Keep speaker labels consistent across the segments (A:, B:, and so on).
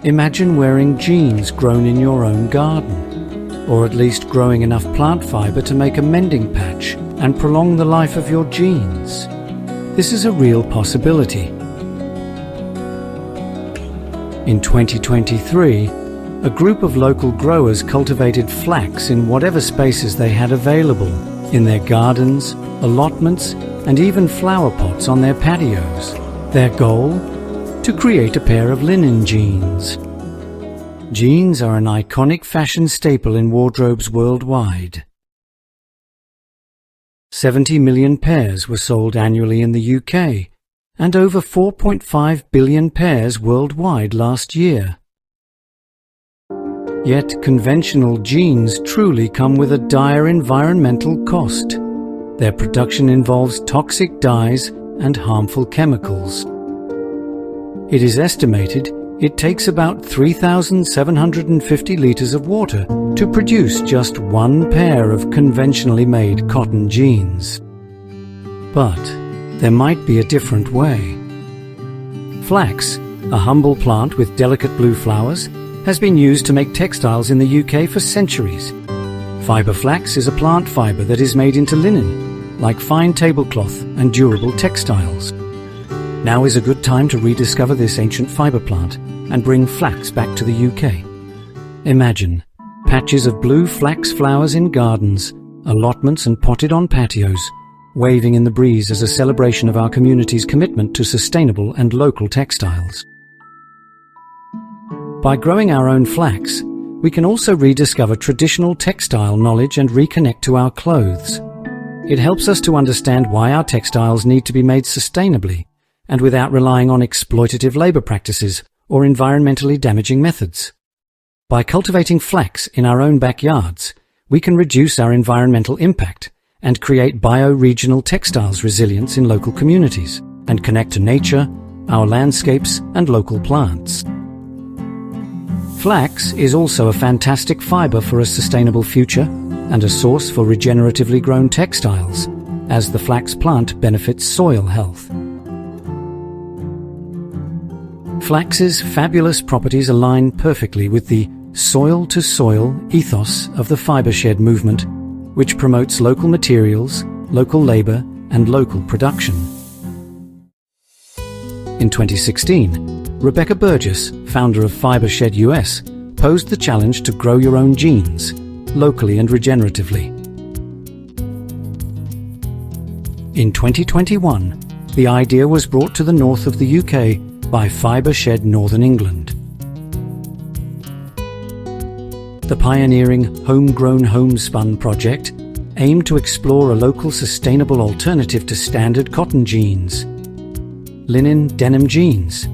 A: Imagine wearing jeans grown in your own garden, or at least growing enough plant fibre to make a mending patch and prolong the life of your jeans. This is a real possibility. In 2023, a group of local growers cultivated flax in whatever spaces they had available, in their gardens, allotments, and even flower pots on their patios. Their goal? To create a pair of linen jeans. Jeans are an iconic fashion staple in wardrobes worldwide. 70 million pairs were sold annually in the UK, and over 4.5 billion pairs worldwide last year. Yet conventional jeans truly come with a dire environmental cost. Their production involves toxic dyes and harmful chemicals. It is estimated it takes about 3,750 litres of water to produce just one pair of conventionally made cotton jeans. But there might be a different way. Flax, a humble plant with delicate blue flowers, has been used to make textiles in the UK for centuries. Fibre flax is a plant fibre that is made into linen, like fine tablecloth and durable textiles. Now is a good time to rediscover this ancient fibre plant and bring flax back to the UK. Imagine patches of blue flax flowers in gardens, allotments and potted on patios, waving in the breeze as a celebration of our community's commitment to sustainable and local textiles. By growing our own flax, we can also rediscover traditional textile knowledge and reconnect to our clothes. It helps us to understand why our textiles need to be made sustainably and without relying on exploitative labour practices or environmentally damaging methods. By cultivating flax in our own backyards, we can reduce our environmental impact and create bio-regional textiles resilience in local communities and connect to nature, our landscapes and local plants. Flax is also a fantastic fibre for a sustainable future and a source for regeneratively grown textiles, as the flax plant benefits soil health. Flax's fabulous properties align perfectly with the soil-to-soil ethos of the FibreShed movement, which promotes local materials, local labour and local production. In 2016, Rebecca Burgess, founder of FibreShed US, posed the challenge to grow your own jeans, locally and regeneratively. In 2021, the idea was brought to the north of the UK by FibreShed Northern England. The pioneering Homegrown Homespun project aimed to explore a local sustainable alternative to standard cotton jeans, Linen Denim Jeans.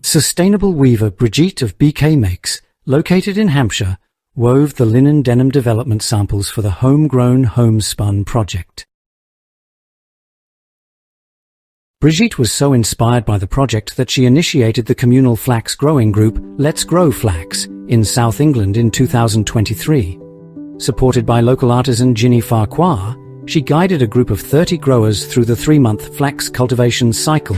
A: Sustainable weaver Brigitte of BeeKayMakes, located in Hampshire, wove the linen denim development samples for the Homegrown Homespun project. Brigitte was so inspired by the project that she initiated the communal flax growing group Let's Grow Flax in South England in 2023. Supported by local artisan Ginny Farquhar, she guided a group of 30 growers through the 3-month flax cultivation cycle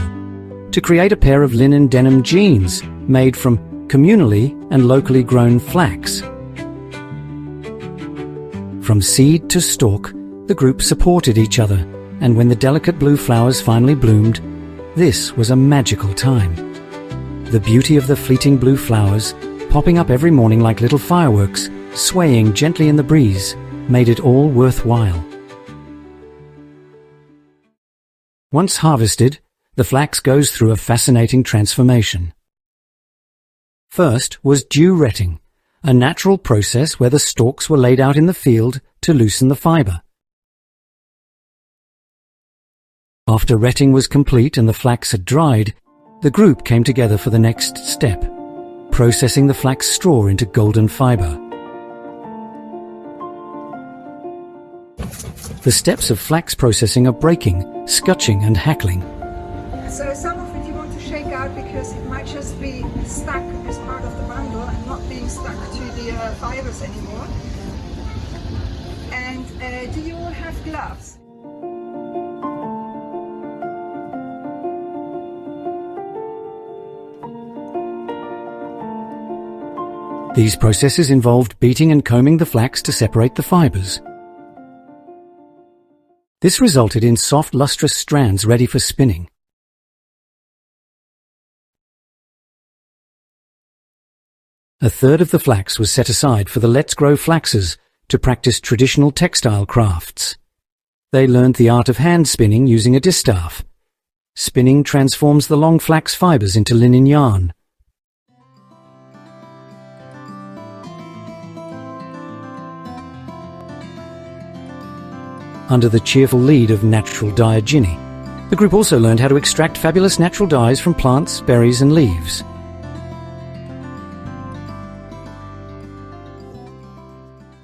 A: to create a pair of linen denim jeans made from communally and locally grown flax. From seed to stalk, the group supported each other, and when the delicate blue flowers finally bloomed, this was a magical time. The beauty of the fleeting blue flowers, popping up every morning like little fireworks, swaying gently in the breeze, made it all worthwhile. Once harvested, the flax goes through a fascinating transformation. First was dew retting, a natural process where the stalks were laid out in the field to loosen the fibre. After retting was complete and the flax had dried, the group came together for the next step, processing the flax straw into golden fibre. The steps of flax processing are breaking, scutching and hackling.
B: So some of it you want to shake out because it might just be stuck as part of the bundle and not being stuck to the fibres anymore. And do you all have gloves?
A: These processes involved beating and combing the flax to separate the fibres. This resulted in soft, lustrous strands ready for spinning. A third of the flax was set aside for the Let's Grow Flaxers to practice traditional textile crafts. They learned the art of hand spinning using a distaff. Spinning transforms the long flax fibres into linen yarn. Under the cheerful lead of natural dyer Ginny, the group also learned how to extract fabulous natural dyes from plants, berries and leaves.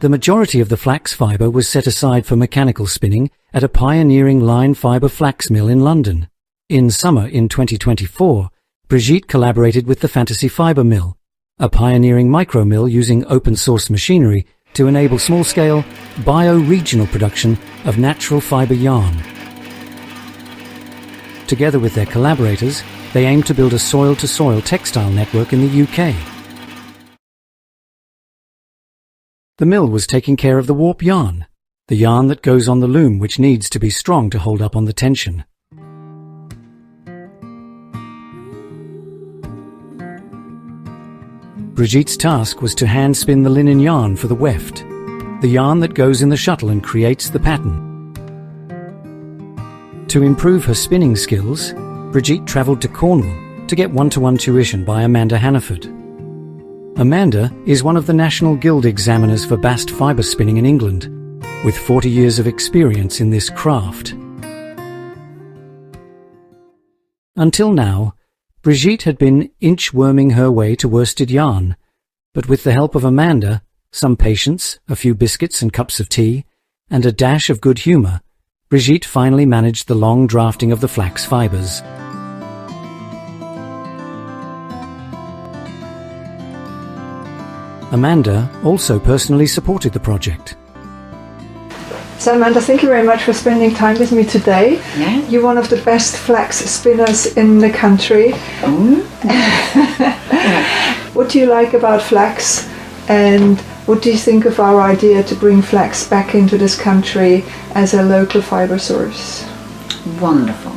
A: The majority of the flax fibre was set aside for mechanical spinning at a pioneering line fibre flax mill in London. In summer in 2024, Brigitte collaborated with the Fantasy Fibre Mill, a pioneering micro-mill using open-source machinery to enable small-scale, bio-regional production of natural fibre yarn. Together with their collaborators, they aim to build a soil-to-soil textile network in the UK. The mill was taking care of the warp yarn, the yarn that goes on the loom which needs to be strong to hold up on the tension. Brigitte's task was to hand spin the linen yarn for the weft, the yarn that goes in the shuttle and creates the pattern. To improve her spinning skills, Brigitte travelled to Cornwall to get one-to-one tuition by Amanda Hannaford. Amanda is one of the National Guild examiners for bast fibre spinning in England, with 40 years of experience in this craft. Until now, Brigitte had been inchworming her way to worsted yarn, but with the help of Amanda, some patience, a few biscuits and cups of tea, and a dash of good humour, Brigitte finally managed the long drafting of the flax fibres. Amanda also personally supported the project.
B: So Amanda, thank you very much for spending time with me today.
C: Yeah.
B: You're one of the best flax spinners in the country. What do you like about flax, and what do you think of our idea to bring flax back into this country as a local fibre source?
C: Wonderful.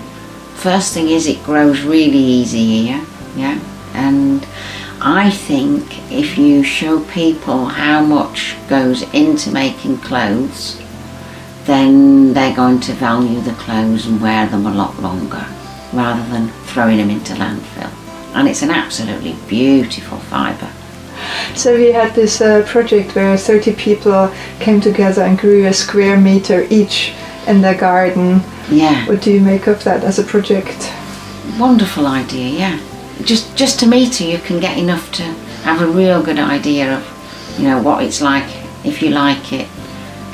C: First thing is it grows really easy here, yeah, and I think if you show people how much goes into making clothes, then they're going to value the clothes and wear them a lot longer rather than throwing them into landfill. And it's an absolutely beautiful fibre.
B: So we had this project where 30 people came together and grew a square metre each in their garden.
C: Yeah.
B: What do you make of that as a project?
C: Wonderful idea, yeah. Just a metre you can get enough to have a real good idea of, you know, what it's like if you like it.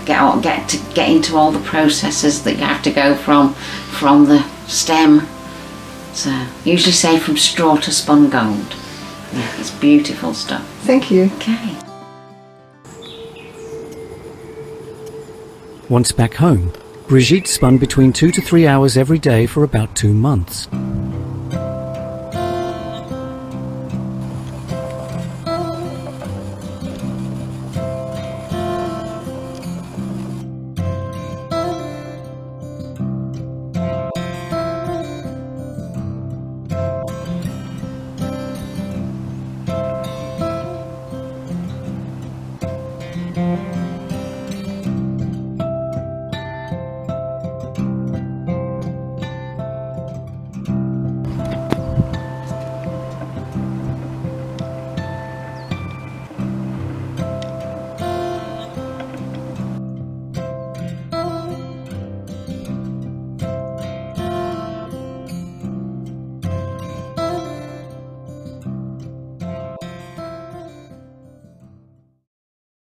C: Get into all the processes that you have to go from the stem. So usually say from straw to spun gold. Yeah, it's beautiful stuff.
B: Thank you.
C: Okay.
A: Once back home, Brigitte spun between 2 to 3 hours every day for about 2 months.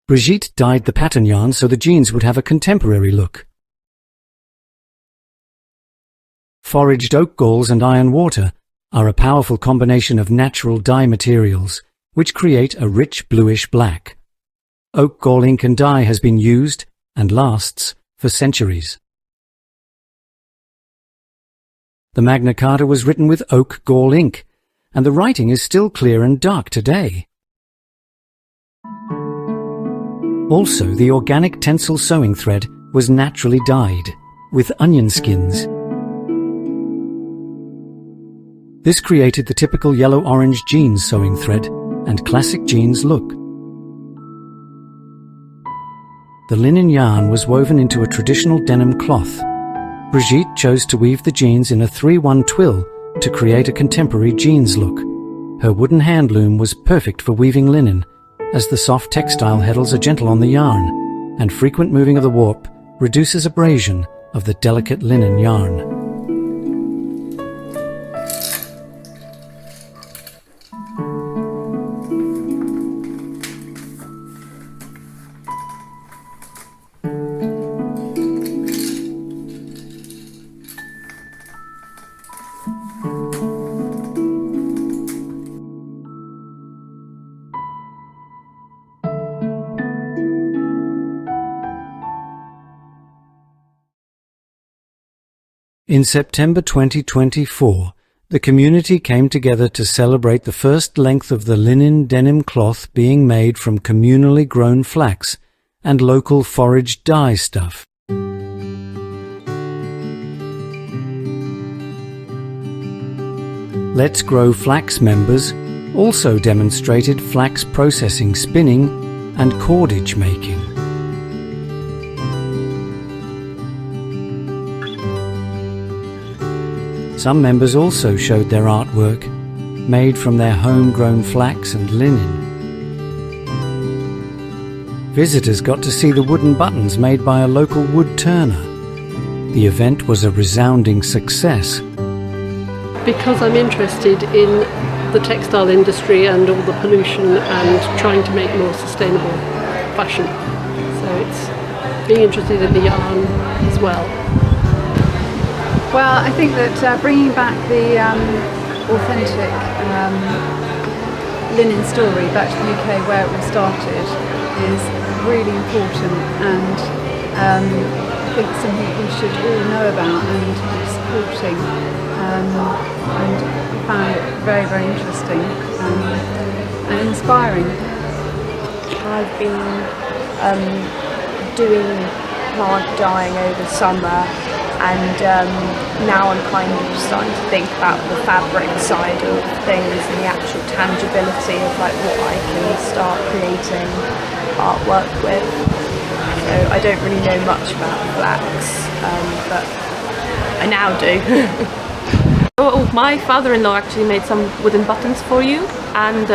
A: Brigitte dyed the pattern yarn so the jeans would have a contemporary look. Foraged oak galls and iron water are a powerful combination of natural dye materials, which create a rich bluish black. Oak gall ink and dye has been used, and lasts, for centuries. The Magna Carta was written with oak gall ink, and the writing is still clear and dark today. Also, the organic tensile sewing thread was naturally dyed with onion skins. This created the typical yellow-orange jeans sewing thread and classic jeans look. The linen yarn was woven into a traditional denim cloth. Brigitte chose to weave the jeans in a 3-1 twill to create a contemporary jeans look. Her wooden hand loom was perfect for weaving linen, as the soft textile heddles are gentle on the yarn, and frequent moving of the warp reduces abrasion of the delicate linen yarn. In September 2024, the community came together to celebrate the first length of the linen denim cloth being made from communally grown flax and local forage dye stuff. Let's Grow Flax members also demonstrated flax processing, spinning and cordage making. Some members also showed their artwork, made from their homegrown flax and linen. Visitors got to see the wooden buttons made by a local wood turner. The event was a resounding success.
D: Because I'm interested in the textile industry and all the pollution and trying to make more sustainable fashion. So it's being interested in the yarn as well.
E: Well, I think that bringing back the authentic linen story back to the UK where it all started is really important, and I think something we should all know about and be supporting. And I found it very, very interesting and inspiring.
F: I've been doing hard dyeing over summer, and now I'm kind of starting to think about the fabric side of things and the actual tangibility of like what I can start creating artwork with. So I don't really know much about flax, but I now do.
G: Oh, my father-in-law actually made some wooden buttons for you, and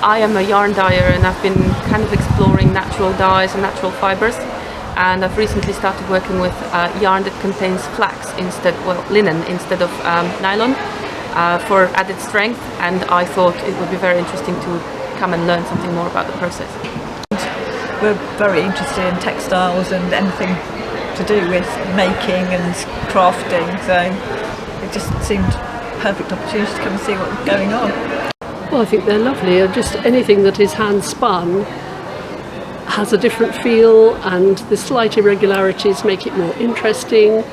G: I am a yarn dyer, and I've been kind of exploring natural dyes and natural fibres. And I've recently started working with yarn that contains flax instead, well, linen instead of nylon for added strength. And I thought it would be very interesting to come and learn something more about the process.
H: We're very interested in textiles and anything to do with making and crafting, so it just seemed a perfect opportunity to come and see what's going on.
D: Well, I think they're lovely. Just anything that is hand spun has a different feel, and the slight irregularities make it more interesting.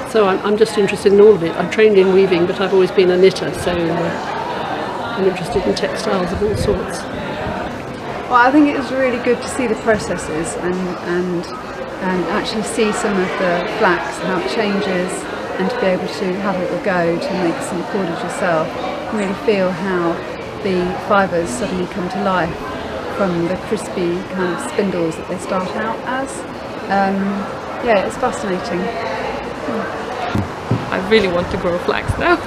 D: So I'm just interested in all of it. I'm trained in weaving, but I've always been a knitter, so I'm interested in textiles of all sorts.
E: Well, I think it was really good to see the processes and actually see some of the flax and how it changes, and to be able to have a little go to make some cordage yourself, and really feel how the fibres suddenly come to life from the crispy kind of spindles that they start out as. Yeah, it's fascinating.
G: I really want to grow flax now.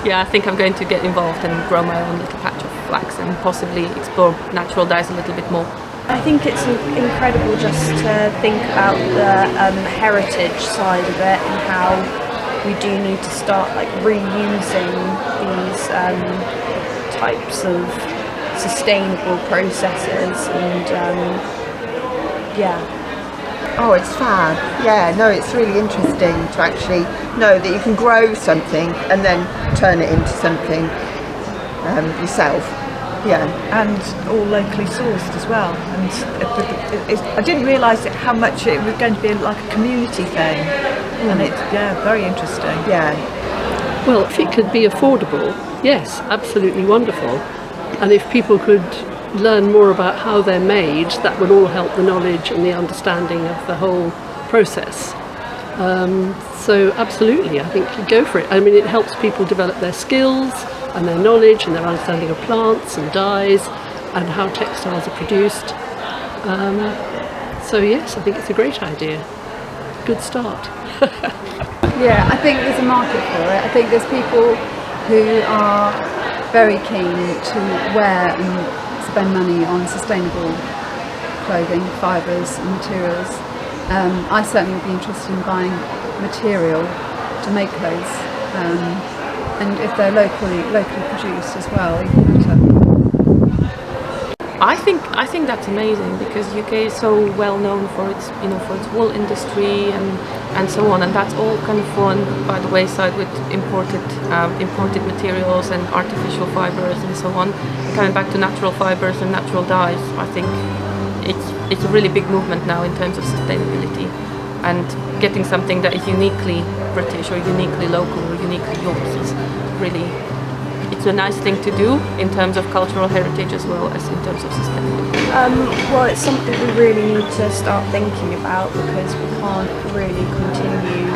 G: Yeah, I think I'm going to get involved and grow my own little patch of flax and possibly explore natural dyes a little bit more.
F: I think it's incredible just to think about the heritage side of it, and how we do need to start like reusing these types of sustainable processes, and yeah.
I: Oh, it's fab. Yeah, no, it's really interesting to actually know that you can grow something and then turn it into something yourself. Yeah,
H: and all locally sourced as well. And I didn't realise how much it was going to be like a community thing, and it's very interesting.
I: Yeah.
D: Well, if it could be affordable, yes, absolutely wonderful. And if people could learn more about how they're made, that would all help the knowledge and the understanding of the whole process. So absolutely, I think go for it. I mean, it helps people develop their skills and their knowledge and their understanding of plants and dyes and how textiles are produced. So yes, I think it's a great idea. Good start.
E: Yeah, I think there's a market for it. I think there's people who are very keen to wear and spend money on sustainable clothing, fibres and materials. I certainly would be interested in buying material to make clothes, and if they're locally produced as well, even better.
G: I think that's amazing, because UK is so well known for its wool industry and so on, and that's all kind of fallen by the wayside with imported materials and artificial fibres and so on. And coming back to natural fibres and natural dyes, I think it's a really big movement now in terms of sustainability, and getting something that is uniquely British or uniquely local or uniquely yours is really, it's a nice thing to do in terms of cultural heritage as well as in terms of sustainability.
F: Well, it's something we really need to start thinking about, because we can't really continue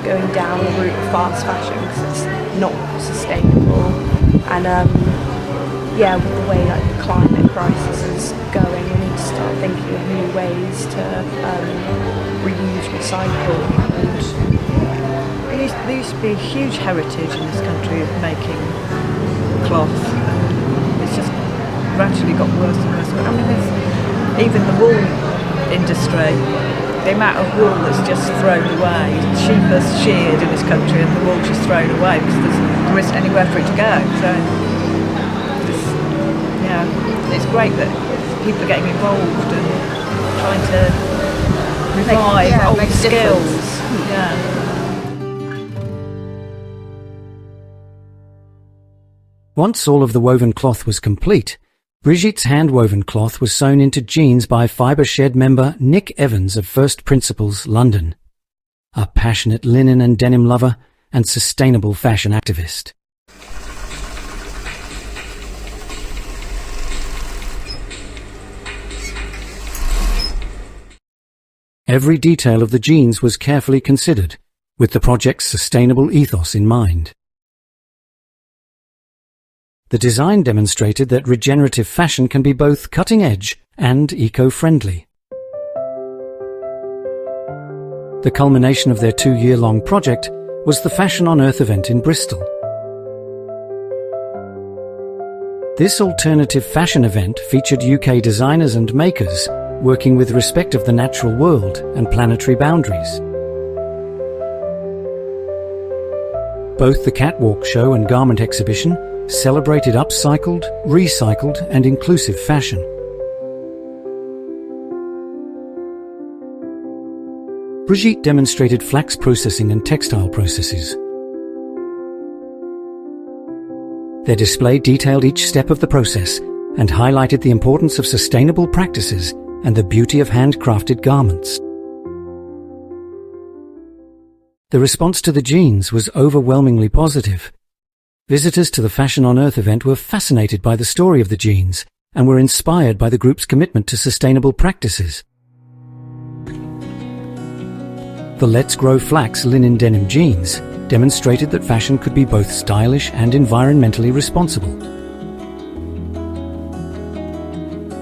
F: going down the route of fast fashion, because it's not sustainable. And yeah, with the way like the climate crisis is going, we need to start thinking of new ways to reuse, recycle.
H: And there used to be a huge heritage in this country of making cloth. It's just gradually got worse and worse. I mean, even the wool industry, the amount of wool that's just thrown away. Sheep are sheared in this country and the wool's just thrown away because there isn't anywhere for it to go. So, it's great that people are getting involved and trying to revive old skills. Yeah.
A: Once all of the woven cloth was complete, Brigitte's hand-woven cloth was sewn into jeans by Fibreshed member Nick Evans of FirstPrincipals, London, a passionate linen and denim lover and sustainable fashion activist. Every detail of the jeans was carefully considered, with the project's sustainable ethos in mind. The design demonstrated that regenerative fashion can be both cutting-edge and eco-friendly. The culmination of their 2-year-long project was the Fashion on Earth event in Bristol. This alternative fashion event featured UK designers and makers working with respect of the natural world and planetary boundaries. Both the catwalk show and garment exhibition celebrated upcycled, recycled and inclusive fashion. Brigitte demonstrated flax processing and textile processes. Their display detailed each step of the process and highlighted the importance of sustainable practices and the beauty of handcrafted garments. The response to the jeans was overwhelmingly positive. Visitors to the Fashion on Earth event were fascinated by the story of the jeans and were inspired by the group's commitment to sustainable practices. The Let's Grow Flax Linen Denim Jeans demonstrated that fashion could be both stylish and environmentally responsible.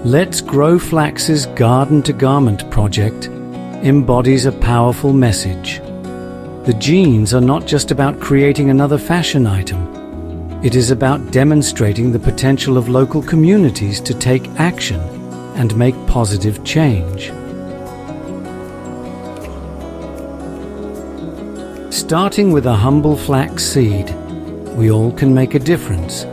A: Let's Grow Flax's Garden to Garment project embodies a powerful message. The jeans are not just about creating another fashion item. It is about demonstrating the potential of local communities to take action and make positive change. Starting with a humble flax seed, we all can make a difference